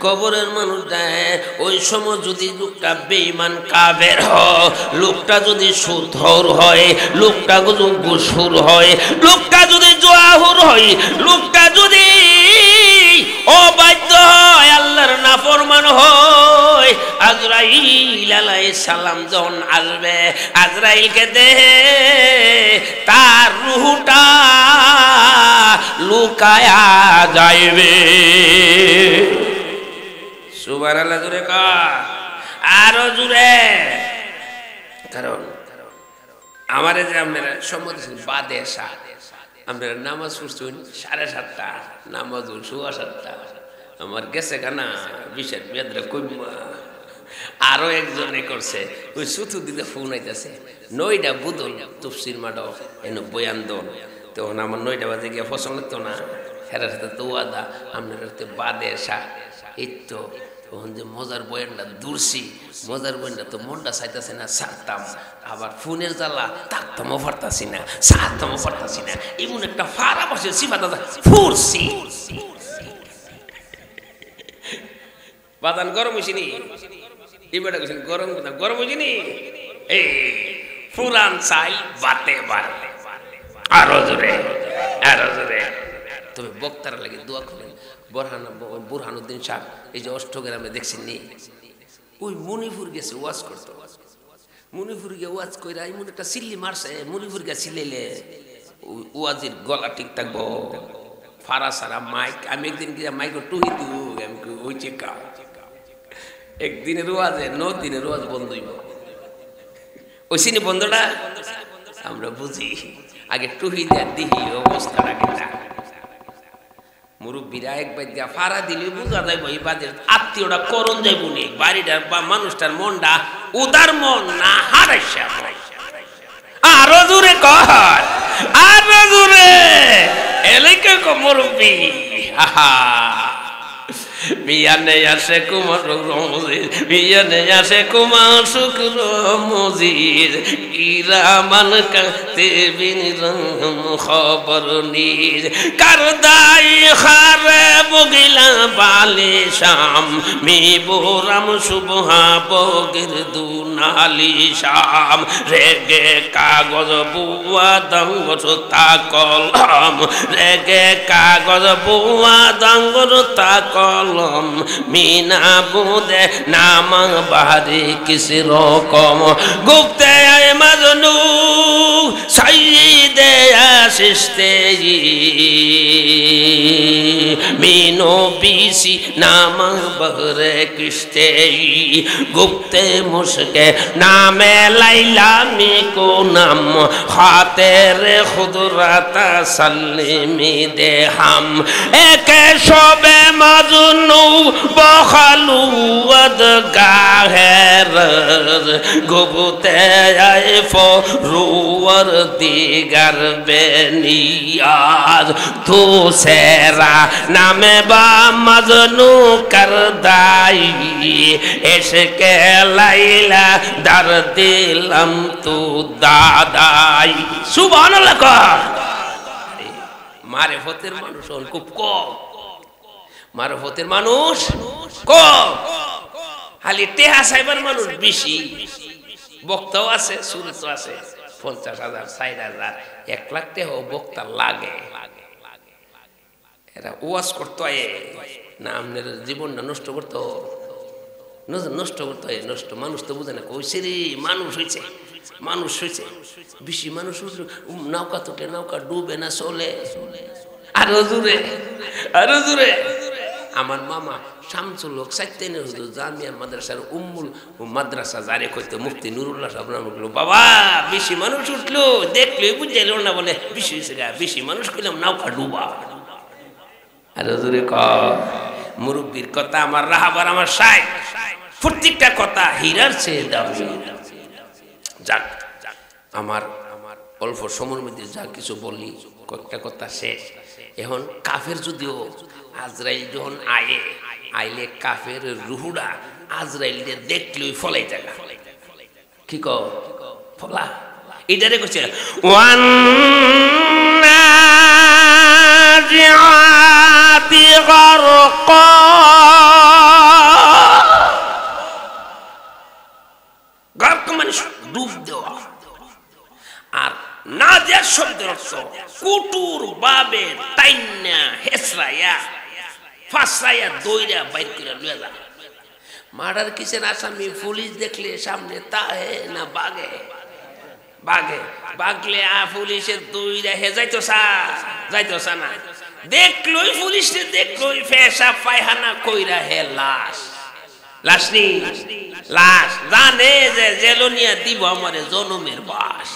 কবরের মানুষ দেয় ওই সময় যদি লোকটা বেঈমান কাফের হয়, লোকটা যদি সুদখোর হয়, লোকটা যদি ঘুষখোর হয়, লোকটা যদি জুয়াখোর হয়, লোকটা যদি অবাধ্য হয়, আল্লাহর নাফরমান হয়, আজরাইল আলাইহিস সালাম যখন আসবে আজরাইলকে দেখে তার রূহটা লুকায়া যাইবে। সুবহানাল্লাহ জোরে কর, আরো জোরে। কারণ আমারে যে আপনারা সম্মত বাদে শাহ আপনারা নামাজ পড়ছেন 7:30 নামাজ 7:15 আমার গেছে কানা বিশেষ বেদরা কইমা আরো একজনে করছে ওই চতুর্দিকে ফোন আইতাছে 9টা বুদল তফসির মাডো এনে বয়ান দন তখন আমার 9টা বাজে গিয়ে ফসল তো না হেরার সাথে তো আদা আপনারা বাদে শাহ এই তো তখন যে মজার বয়ানটা দূরছি মজার বয়ানটা তো মনটা চাইতেছে না সারতাম, আবার ফোনের জ্বালা থাকতামও পারতাছি না, সারতামও পারতাছি না, এমন একটা ফারা বসে সিফাতা ফুরছি বাদান গরম হইছিনি এবারে কইছেন গরম না গরম হইছিনি এই পুরান চাই বাতে বাতে আরো জোরে আরো জোরে। তবে বক্তারা লাগে দোয়া করেন বুরহানুদ্দিন শাহ এই যে অষ্টগ্রামে দেখছেন নি ওই মণিপুর গেছে ওয়াজ করতো, মণিপুর গিয়ে ওয়াজ কইরা এমন একটা সিল্লি মারছে মণিপুর গিয়ে সিলেলে ওয়াজের গলা ঠিক থাকবো ফারা সারা মাইক। আমি একদিন গিয়ে মাইক টুহি দিব আমি ওই চেকা একদিনের ওয়াজে 9 দিনের ওয়াজ বন্ধ হইব ওই সিনি বন্ধটা আমরা বুঝি আগে টুহি দেয় দিহি অবস্থা রাখে না মুরব্বীরা একবার দিয়া ফাড়া দিলে বুঝা যাইব এই বাদের আত্মীয়টা করণ যাইব নি বাড়িটার বা মানুষটার মনটা উদার মন না হারাইসা। আরো জোরে কর আরো জোরে এলাকা কো মুরব্বী আহা বিয়ানে আসে কুমার মজিদ বিয়ানে আসে কুমার শুক্র মজিদ ইরামান কাতে বিনিরম খবর নির কারদাই খারে বগিলা বালে শাম মি বোরাম সুবহা বগির দুনালি শাম রেগে কাগজ বুয়া দঙ্গর তা কলম রেগে কাগজ বুয়া দঙ্গর তা কলম মিনা বুদে নাম বাহারি কিসি রকম গুপ্তে আয় মাজনু সাইদে আসিস্তে মিনো বিসি নাম বহরে কিস্তে গুপ্তে মুসকে নামে লাইলা মিকো নাম খাতের খুদরাতা সাল্লিমি দে হাম একে সবে মাজনু বখালু গাহের গুপ্তে আয় ফরুয়ার দিগার বেনিয়াজ তু সেরা নামে বা মাজনু করদাই এসকে লাইলা দার দিলাম তু দাদাই। সুবহানাল্লাহ কর। মারিফতের মানুষ খুব কম, মারিফতের মানুষ কম, খালি টেহা সাইবার মানুষ বেশি। বক্তাও আছে সুরতও আছে 50,000 60,000 1 লাখ টেহা বক্তা লাগে। এরা ওয়াজ করতে হয় না আপনার জীবনটা নষ্ট করতো নষ্ট করতে হয় নষ্ট। মানুষ তো বুঝে না কইছে রে মানুষ হয়েছে মানুষ হয়েছে বেশি মানুষ নৌকা তোকে নৌকা ডুবে না চলে। আরো জোরে আরো জোরে। আমার মামা শামসুল হক সাইতেনের হুজুর জামিয়া মাদ্রাসার উম্মুল মাদ্রাসা জারে কইতে মুফতি নুরুল্লাহ সাহেব নাম বলল বাবা বেশি মানুষ উঠলো দেখলে বুঝাইল না বলে বেশি হয়েছে গা বেশি মানুষ কইলাম নৌকা ডুবা। আরো জোরে ক মুরব্বীর কথা আমার রাহাবার আমার সাইড প্রত্যেকটা কথা হীরার চেয়ে দামি। যাক আমার অল্প সময়ের মধ্যে যা কিছু বলি কয়েকটা কথা শেষ। এখন কাফের যদিও আজরাইল যখন আইলে কাফের রুহুডা আজরাইলকে দেখলেই ফলাই জায়গা কি ক ফলা এটারে করছে ওয়ান নাজিআতি গারকা করছো কুটুর বাবে টাইনা হেসরাইয়া ফাঁসরাইয়া দইরা বাইর করে লইয়া যা মার্ডার কিসের আসামি পুলিশ দেখলে সামনে তাহে না বাগে বাগে বাগলে পুলিশের দইরা হে যাইতো না দেখলই পুলিশে দেখলই ফেসা পায়খানা কইরা হে লাশ জানে যে জেলনিয়া দিব আমারে জনমের বাস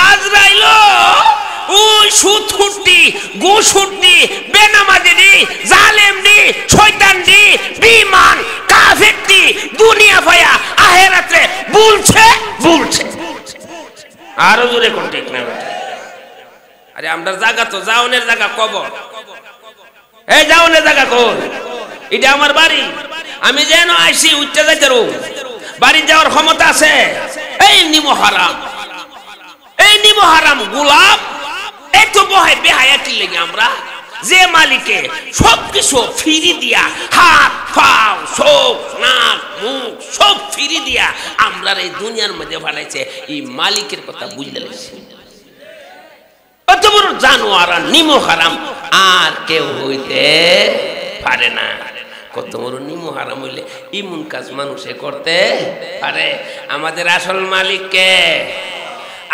আজরাইল ওই সুদখুরটি গোসুরটি বেনামাজি জালেমনি শয়তাননি বিমান কাফেরটি দুনিয়া ভায়া আখিরাতে বলছে আরো জোরে কোন ঠিক না আরে আমরা জায়গা তো জাওনের জায়গা কবর এই জাওনের জায়গা কোন এটা আমার বাড়ি আমি যেন আইছি উঠতে যাইতে রো বাড়ি যাওয়ার ক্ষমতা আছে এই নিমো হারাম গোলাপ এত বহে বেহায়া কি লাগে আমরা যে মালিকে সবকিছু ফিরি দিয়া হাত পাও চোখ নাক মুখ সব ফিরি দিয়া আমরা এই দুনিয়ার মধ্যে বানাইছে এই মালিকের কথা বুঝতে লাগছে অত বড় জানোয়ার নিমো হারাম আর কেউ হইতে পারে না কত বড় নিমো হারাম হইলে ইমন কাজ মানুষে করতে পারে আমাদের আসল মালিককে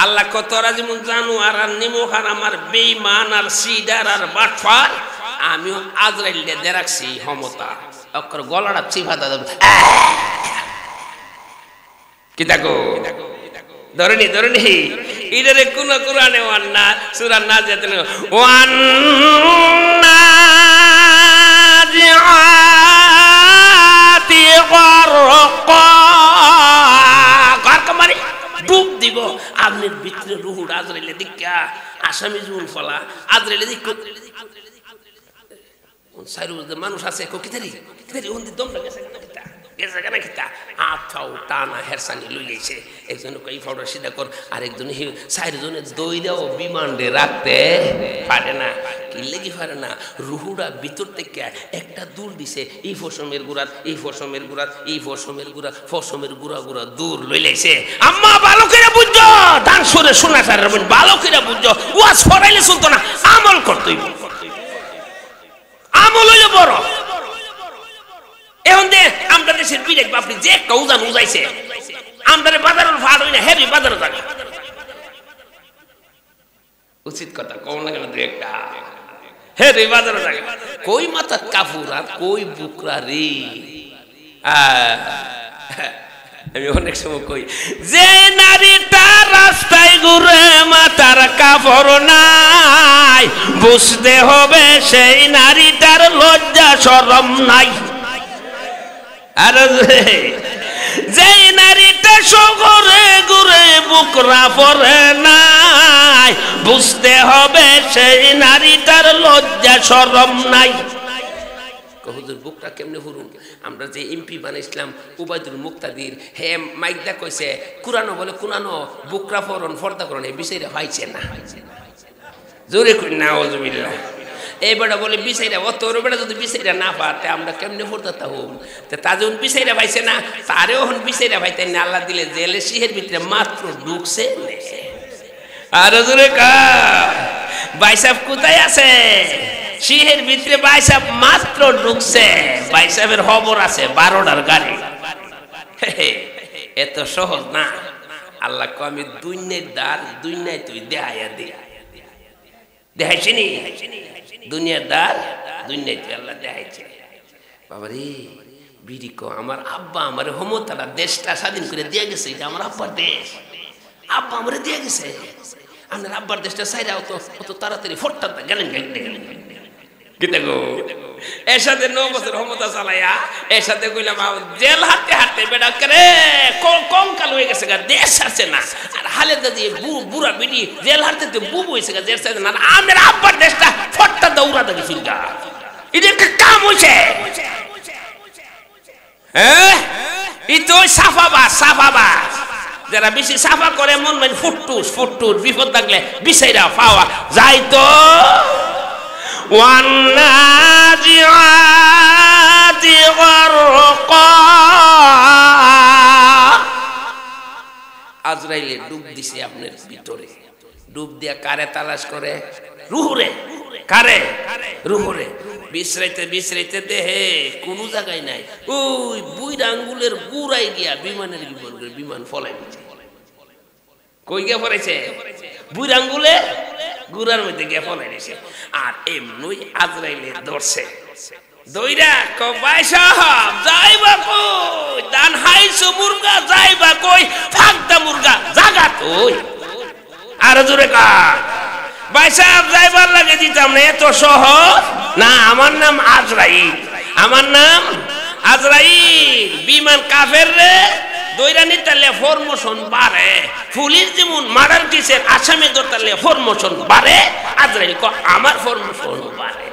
আল্লাহ কত রাজিমুন জানোয়ার আর নিমো হারাম আর বেঈমান আর সিডার আর বাটফার আমিও আজরাইল দিয়ে রাখছি ক্ষমতা অক্ষর গলাটা চিফাতা দেব কি দেখো ধরনি ইদারে কোন কোরআনে ওয়ান্না সূরা নাজিয়াত ওয়ান্না জিআতি গরকা কারকামারি ডুব দিব আপনার ভিতরে রুহ আজরাইলে দিকা আসামি জুল ফলা আজরাইলে দিক সাইরুদের মানুষ আছে কিতারি ওন্দি দম লাগেছে গেছে কেন কিতা আথাও টানা হেরসানি লইলেছে একজন কই ফাউডার সিধা কর আর একজন সাইরজনে দই দাও বিমানডে রাখতে পারে না কি লাগি পারে না রুহুটা ভিতর থেকে একটা দূর দিছে এই ফসমের গুড়া দূর লইলেছে আম্মা ভালো করে বুঝছো ধান সরে শোনা সার ভালো করে বুঝছো ওয়াজ ফরাইলে শুনতো না আমল করতেই আমল হইলে বড় এখন দে আমরা দেশের বিরাট বাপরি যে কৌজান উজাইছে আমরা বাজারের ফাড় হই না হেভি বাজারে যাবে উচিত কথা কোন লাগে না দুই একটা হেভি বাজারে যাবে কই মাথা কাফুর আর কই বুকরা রে আমি অনেক সময় কই যে নারীটা রাস্তায় ঘুরে মাথার কাপড় নাই বুঝতে হবে সেই নারীটার লজ্জা শরম নাই আর যে নারীটা শহরে ঘুরে বুকরা পরে নাই বুঝতে হবে সেই নারীটার লজ্জা শরম নাই হুজুর বুকটা কেমনে হুরুম আমরা যে এমপি বানাইছিলাম উবাইদুল মুক্তাদির হে মাইকদা কইছে কুরানো বলে কুনানো বুকরা ফরন ফর্দা করন এই বিষয়টা পাইছে না জোরে কই না আউযুবিল্লাহ এই বেটা বলে বিষয়টা অত বেটা যদি বিষয়টা না পাতে আমরা কেমনে ফর্দাতা হব তে তা যখন বিষয়টা পাইছে না তারেও হন বিষয়টা পাইতে না আল্লাহ দিলে জেলে শিহের ভিতরে মাত্র ঢুকছে আর জোরে কা বাইসাব কোথায় আছে শিহের ভিতরে বাইসাব মাত্র ঢুকছে বাইসাবের খবর আছে 12টার গাড়ি এত সহজ না আল্লাহ কো আমি দুনিয়ার দ্বার দুনিয়ায় তুই দেখাইয়া দে দেখাইছিনি দুনিয়ার দ্বার দুনিয়ায় তুই আল্লাহ দেখাইছে বাবারে বিড়ি কো আমার আব্বা আমার ক্ষমতাটা দেশটা স্বাধীন করে দিয়ে গেছে এটা আমার আব্বার দেশ আব্বা আমারে দিয়ে গেছে আপনার আব্বার দেশটা সাইরা অত তাড়াতাড়ি ফোরটা গেলেন কিতা গো এর সাথে 9 বছর ক্ষমতা চালাইয়া এর সাথে কইলাম জেল হাঁটতে বেটা করে কঙ্কাল হয়ে গেছে গা দেশ আছে না আর হালেদা দিয়ে বুড়া বিডি জেল হাঁটতে তো বুবু হয়েছে গা দেশ আছে না আমার আব্বার দেশটা ফটটা দৌড়া দেবে ফিলগা এটা একটা কাম হইছে হ্যাঁ ই তো সাফাবা যারা বেশি সাফা করে মন মানে ফুটটুস বিপদ থাকলে বিষয়টা পাওয়া যাই তো ওয়ান্নাজিআতি গরকা আজরাইলে ডুব দিছে আপনার ভিতরে ডুব কারে তালাশ করে? রুহুরে। কারে? রুহুরে। বিশ্রাইতে বিশ্রাইতে দেহে কোনো জায়গায় নাই, ওই বুইরা আঙ্গুলের গুড়াই গিয়া বিমানের বিমান ফলাই দিচ্ছে। কই গিয়া পড়েছে? বুইরা আঙ্গুলে গুড়ার মধ্যে গিয়া ফলাই দিছে। আর এমনই আজরাইলে ধরছে, দইরা কবাই সাহেব যাইবা কই? দান হাইছো মুরগা যাইবা কই? ফাঁকদা মুরগা জাগা তুই। আর জোরে কা ভাই সাহেব যাইবার লাগে দিতাম না, এত সহজ না। আমার নাম আজরাইল, আমার নাম আজরাইল। বিমান কাফের রে দইরা নিতালে ফরমোশন বাড়ে, পুলিশ যেমন মার্ডার কেসের আসামি ধরতালে ফরমোশন বাড়ে, আজরাইল ক আমার ফরমোশন বাড়ে।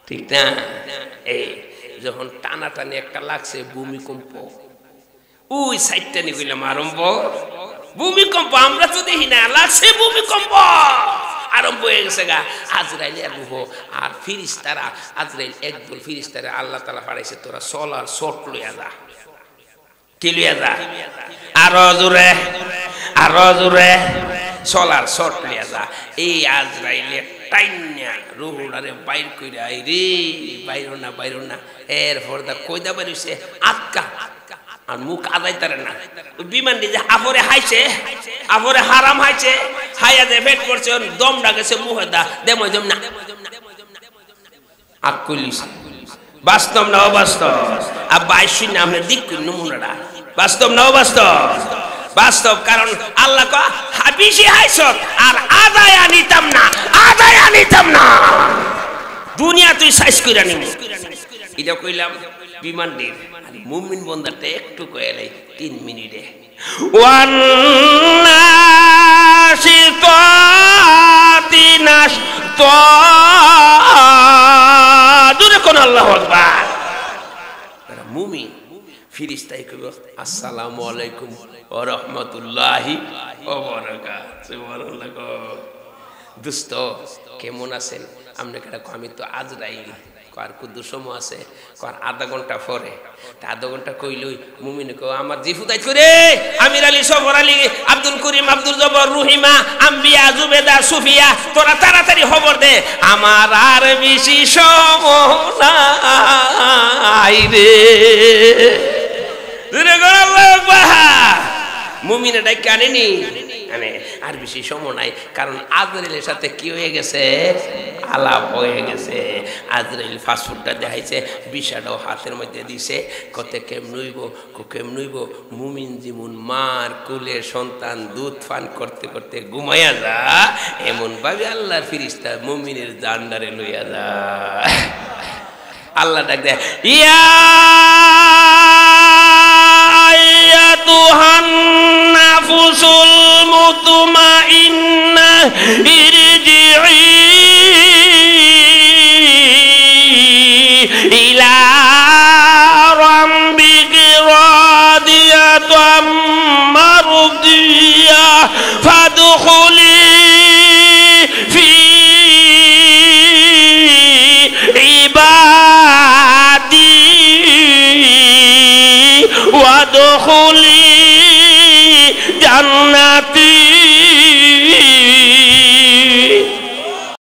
ঠিক না? এই যখন টানাটানি একটা লাগছে ভূমিকম্প, ওই সাইডটা নিয়ে গেলাম আরম্ভ ভূমিকম্প। আমরা তো দেখি না, লাগছে ভূমিকম্প আরম্ভ হয়ে গেছে গা। আজরাইল রুহ আর ফিরিস্তারা, আজরাইল একদল ফিরিস্তারা আল্লাহ তাআলা পাঠাইছে, তোরা সলার শট লইয়া যা। কি লইয়া যা? আরো জোরে, আরো জোরে, সলার শট লইয়া যা। এই আজরাইলের টাইনা রুহুলারে বাইর কইরা, আই রে বাইরো না বাইরো না। এরপর দা কইদা বাইরছে আটকা, আর মুখ আদাইতারে না। বিমান দিয়ে আফরে হাইছে, আফরে হারাম হাইছে, হাইয়া দে ফেট করছে, দম ডাকেছে মুহে দা দেমই দম না আক কইলিছে। বাস্তব না অবাস্তব? আর বাইশি না আমরা দিক কই নমুনাটা বাস্তব না অবাস্তব? বাস্তব। কারণ আল্লাহ ক হাবিসি হাইছ আর আদায় আনিতাম না, আদায় আনিতাম না, দুনিয়া তুই সাইজ কইরা নিবি। এটা কইলাম বিমান দিয়ে। মুমিন বন্দাটা একটু কইলাই 3 মিনিটে। ওয়ান্নাশিতাতিনাশ তো দূরে কোন আল্লাহু আকবার। মুমিন ফিরিস্তাই কইব আসসালামু আলাইকুম ওয়া রাহমাতুল্লাহি ওয়া বারাকাতুহু। সুবহানাল্লাহ। দোস্ত কেমন আছেন? আপনি কেডা? আমি তো আজরাইল। কার কুদ্দুস সময় আছে? কার আধা ঘন্টা পরে। আধা ঘন্টা কইলই মুমিনে কো আমার জিফুদাই করে আমির আলী, সফর আলী, আব্দুল করিম, আব্দুল জব্বার, রহিমা, আম্বিয়া, জুবেদা, সুফিয়া, তোরা তাড়াতাড়ি খবর দে, আমার আর বেশি সময় নাই রে। মুমিনে ডাইকে আনেনি, আনে আর বেশি সময় নাই। কারণ আজরাইলের সাথে কি হয়ে গেছে? আলাপ হয়ে গেছে। আজরাইল ফাস্টফুডটা দেখাইছে, বিষাটাও হাতের মধ্যে দিছে। কত কেমনইব কেমনইব? মুমিন যেমন মার কুলে সন্তান দুধ পান করতে করতে ঘুমাইয়া যা, এমন ভাবে আল্লাহর ফিরিস্তা মুমিনের জান্নারে লইয়া যা। আল্লাহ ডাক দেয়, ইয়া